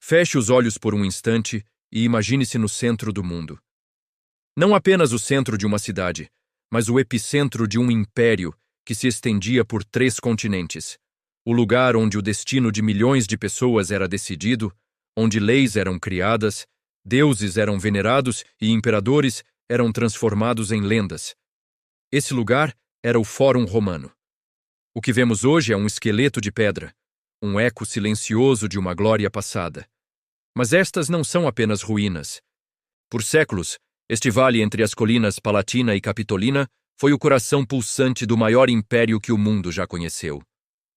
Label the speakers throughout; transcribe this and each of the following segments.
Speaker 1: Feche os olhos por um instante e imagine-se no centro do mundo. Não apenas o centro de uma cidade, mas o epicentro de um império que se estendia por 3 continentes. O lugar onde o destino de milhões de pessoas era decidido, onde leis eram criadas, deuses eram venerados e imperadores eram transformados em lendas. Esse lugar era o Fórum Romano. O que vemos hoje é um esqueleto de pedra, um eco silencioso de uma glória passada. Mas estas não são apenas ruínas. Por séculos, este vale entre as colinas Palatina e Capitolina foi o coração pulsante do maior império que o mundo já conheceu.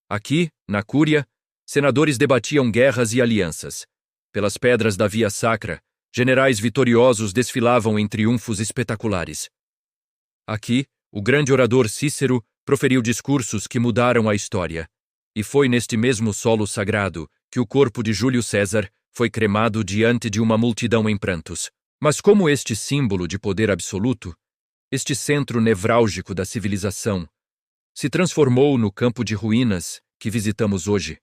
Speaker 1: Aqui, na Cúria, senadores debatiam guerras e alianças. Pelas pedras da Via Sacra, generais vitoriosos desfilavam em triunfos espetaculares. Aqui, o grande orador Cícero proferiu discursos que mudaram a história. E foi neste mesmo solo sagrado que o corpo de Júlio César foi cremado diante de uma multidão em prantos. Mas como este símbolo de poder absoluto, este centro nevrálgico da civilização, se transformou no campo de ruínas que visitamos hoje.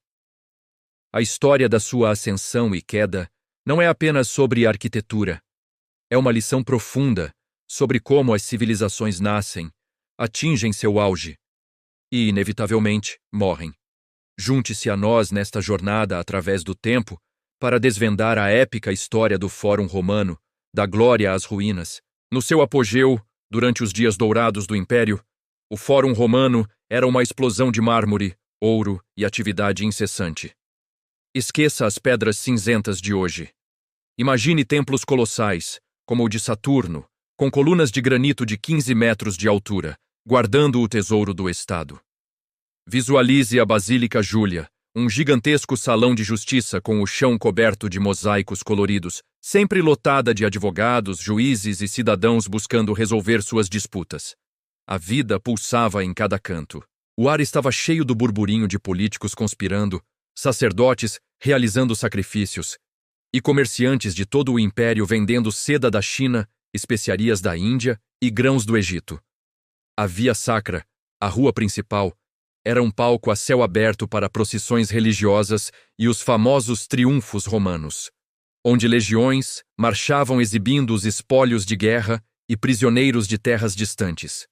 Speaker 1: A história da sua ascensão e queda não é apenas sobre arquitetura. É uma lição profunda sobre como as civilizações nascem, atingem seu auge e, inevitavelmente, morrem. Junte-se a nós nesta jornada através do tempo para desvendar a épica história do Fórum Romano, da glória às ruínas. No seu apogeu, durante os dias dourados do Império, o Fórum Romano era uma explosão de mármore, ouro e atividade incessante. Esqueça as pedras cinzentas de hoje. Imagine templos colossais, como o de Saturno, com colunas de granito de 15 metros de altura, guardando o tesouro do Estado. Visualize a Basílica Júlia, um gigantesco salão de justiça com o chão coberto de mosaicos coloridos, sempre lotada de advogados, juízes e cidadãos buscando resolver suas disputas. A vida pulsava em cada canto. O ar estava cheio do burburinho de políticos conspirando, sacerdotes realizando sacrifícios e comerciantes de todo o império vendendo seda da China, especiarias da Índia e grãos do Egito. A Via Sacra, a rua principal, era um palco a céu aberto para procissões religiosas e os famosos triunfos romanos, onde legiões marchavam exibindo os espólios de guerra e prisioneiros de terras distantes.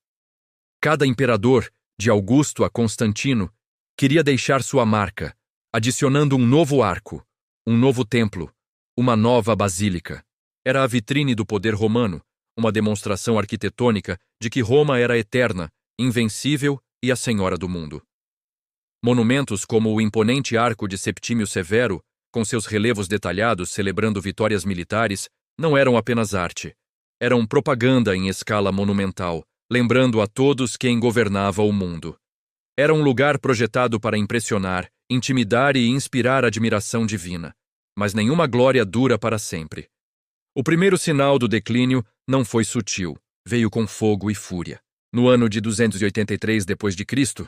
Speaker 1: Cada imperador, de Augusto a Constantino, queria deixar sua marca, adicionando um novo arco, um novo templo, uma nova basílica. Era a vitrine do poder romano, uma demonstração arquitetônica de que Roma era eterna, invencível e a senhora do mundo. Monumentos como o imponente Arco de Septímio Severo, com seus relevos detalhados celebrando vitórias militares, não eram apenas arte. Eram propaganda em escala monumental, lembrando a todos quem governava o mundo. Era um lugar projetado para impressionar, intimidar e inspirar admiração divina. Mas nenhuma glória dura para sempre. O primeiro sinal do declínio não foi sutil, veio com fogo e fúria. No ano de 283 d.C.,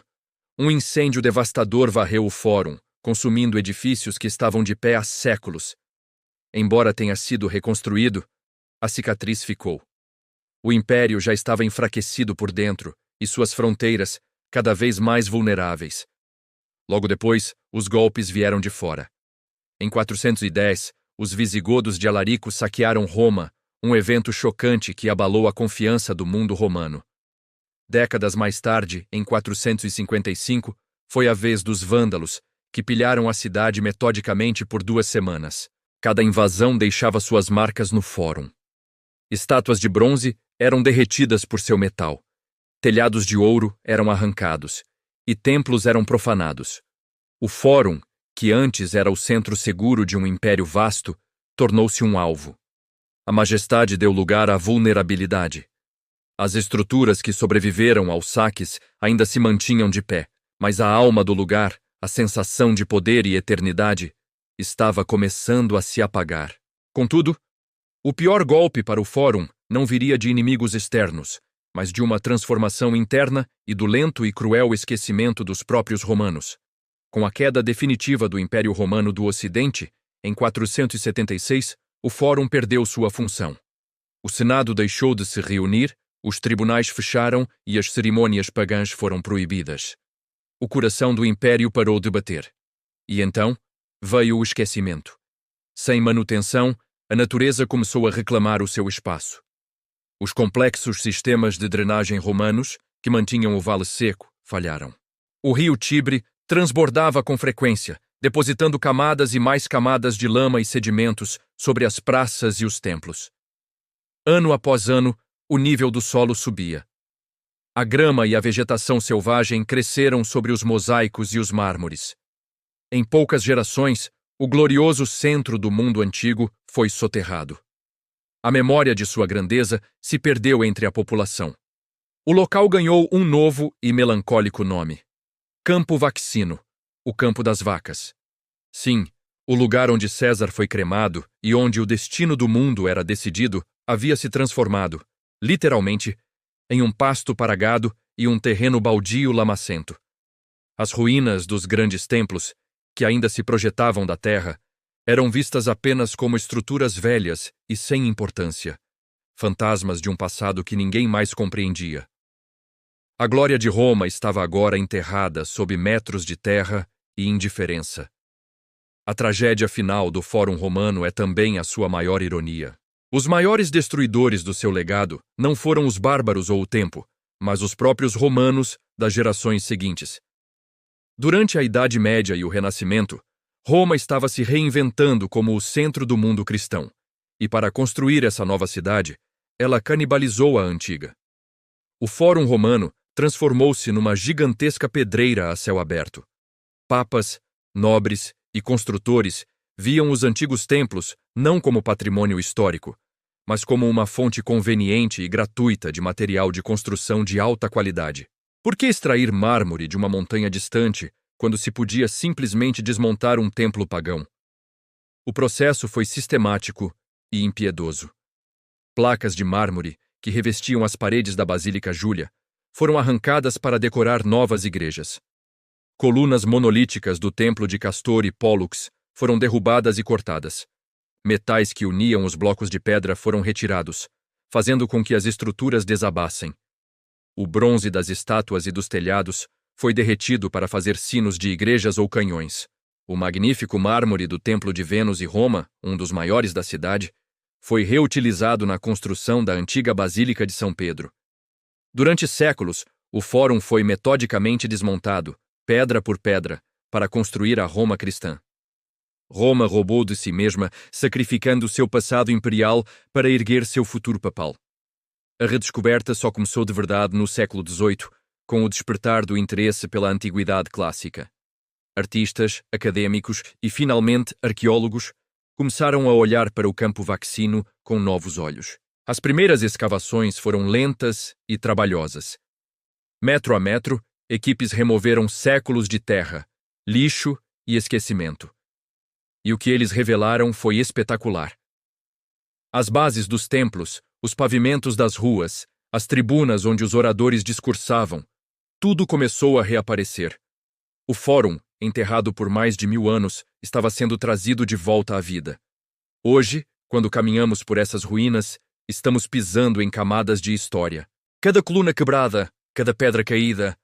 Speaker 1: um incêndio devastador varreu o Fórum, consumindo edifícios que estavam de pé há séculos. Embora tenha sido reconstruído, a cicatriz ficou. O império já estava enfraquecido por dentro e suas fronteiras cada vez mais vulneráveis. Logo depois, os golpes vieram de fora. Em 410, os visigodos de Alarico saquearam Roma, um evento chocante que abalou a confiança do mundo romano. Décadas mais tarde, em 455, foi a vez dos vândalos, que pilharam a cidade metodicamente por 2 semanas. Cada invasão deixava suas marcas no Fórum. Estátuas de bronze eram derretidas por seu metal. Telhados de ouro eram arrancados, e templos eram profanados. O Fórum, que antes era o centro seguro de um império vasto, tornou-se um alvo. A majestade deu lugar à vulnerabilidade. As estruturas que sobreviveram aos saques ainda se mantinham de pé, mas a alma do lugar, a sensação de poder e eternidade, estava começando a se apagar. Contudo, o pior golpe para o Fórum não viria de inimigos externos, mas de uma transformação interna e do lento e cruel esquecimento dos próprios romanos. Com a queda definitiva do Império Romano do Ocidente, em 476, o Fórum perdeu sua função. O Senado deixou de se reunir, os tribunais fecharam e as cerimônias pagãs foram proibidas. O coração do Império parou de bater. E então, veio o esquecimento. Sem manutenção, a natureza começou a reclamar o seu espaço. Os complexos sistemas de drenagem romanos, que mantinham o vale seco, falharam. O rio Tibre transbordava com frequência, depositando camadas e mais camadas de lama e sedimentos sobre as praças e os templos. Ano após ano, o nível do solo subia. A grama e a vegetação selvagem cresceram sobre os mosaicos e os mármores. Em poucas gerações, o glorioso centro do mundo antigo foi soterrado. A memória de sua grandeza se perdeu entre a população. O local ganhou um novo e melancólico nome: Campo Vaccino, o Campo das Vacas. Sim, o lugar onde César foi cremado e onde o destino do mundo era decidido havia se transformado, literalmente, em um pasto para gado e um terreno baldio lamacento. As ruínas dos grandes templos, que ainda se projetavam da terra, eram vistas apenas como estruturas velhas e sem importância, fantasmas de um passado que ninguém mais compreendia. A glória de Roma estava agora enterrada sob metros de terra e indiferença. A tragédia final do Fórum Romano é também a sua maior ironia. Os maiores destruidores do seu legado não foram os bárbaros ou o tempo, mas os próprios romanos das gerações seguintes. Durante a Idade Média e o Renascimento, Roma estava se reinventando como o centro do mundo cristão, e para construir essa nova cidade, ela canibalizou a antiga. O Fórum Romano transformou-se numa gigantesca pedreira a céu aberto. Papas, nobres e construtores viam os antigos templos não como patrimônio histórico, mas como uma fonte conveniente e gratuita de material de construção de alta qualidade. Por que extrair mármore de uma montanha distante quando se podia simplesmente desmontar um templo pagão? O processo foi sistemático e impiedoso. Placas de mármore que revestiam as paredes da Basílica Júlia foram arrancadas para decorar novas igrejas. Colunas monolíticas do templo de Castor e Pólux foram derrubadas e cortadas. Metais que uniam os blocos de pedra foram retirados, fazendo com que as estruturas desabassem. O bronze das estátuas e dos telhados foi derretido para fazer sinos de igrejas ou canhões. O magnífico mármore do Templo de Vênus e Roma, um dos maiores da cidade, foi reutilizado na construção da antiga Basílica de São Pedro. Durante séculos, o Fórum foi metodicamente desmontado, pedra por pedra, para construir a Roma cristã. Roma roubou de si mesma, sacrificando seu passado imperial para erguer seu futuro papal. A redescoberta só começou de verdade no século XVIII, com o despertar do interesse pela antiguidade clássica. Artistas, acadêmicos e, finalmente, arqueólogos começaram a olhar para o Campo Vaccino com novos olhos. As primeiras escavações foram lentas e trabalhosas. Metro a metro, equipes removeram séculos de terra, lixo e esquecimento. E o que eles revelaram foi espetacular. As bases dos templos, os pavimentos das ruas, as tribunas onde os oradores discursavam, tudo começou a reaparecer. O Fórum, enterrado por mais de 1000 anos, estava sendo trazido de volta à vida. Hoje, quando caminhamos por essas ruínas, estamos pisando em camadas de história. Cada coluna quebrada, cada pedra caída,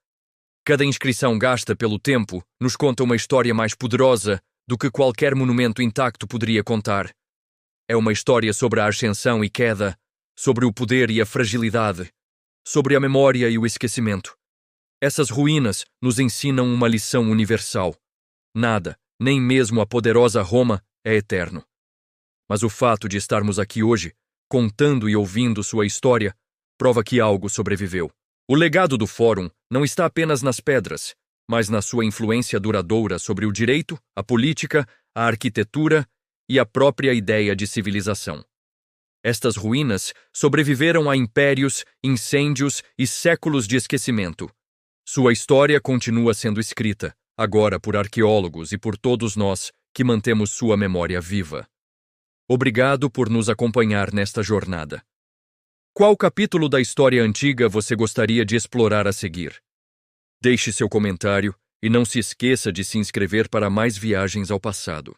Speaker 1: cada inscrição gasta pelo tempo nos conta uma história mais poderosa do que qualquer monumento intacto poderia contar. É uma história sobre a ascensão e queda, sobre o poder e a fragilidade, sobre a memória e o esquecimento. Essas ruínas nos ensinam uma lição universal. Nada, nem mesmo a poderosa Roma, é eterno. Mas o fato de estarmos aqui hoje, contando e ouvindo sua história, prova que algo sobreviveu. O legado do Fórum não está apenas nas pedras, mas na sua influência duradoura sobre o direito, a política, a arquitetura e a própria ideia de civilização. Estas ruínas sobreviveram a impérios, incêndios e séculos de esquecimento. Sua história continua sendo escrita, agora por arqueólogos e por todos nós que mantemos sua memória viva. Obrigado por nos acompanhar nesta jornada. Qual capítulo da história antiga você gostaria de explorar a seguir? Deixe seu comentário e não se esqueça de se inscrever para mais viagens ao passado.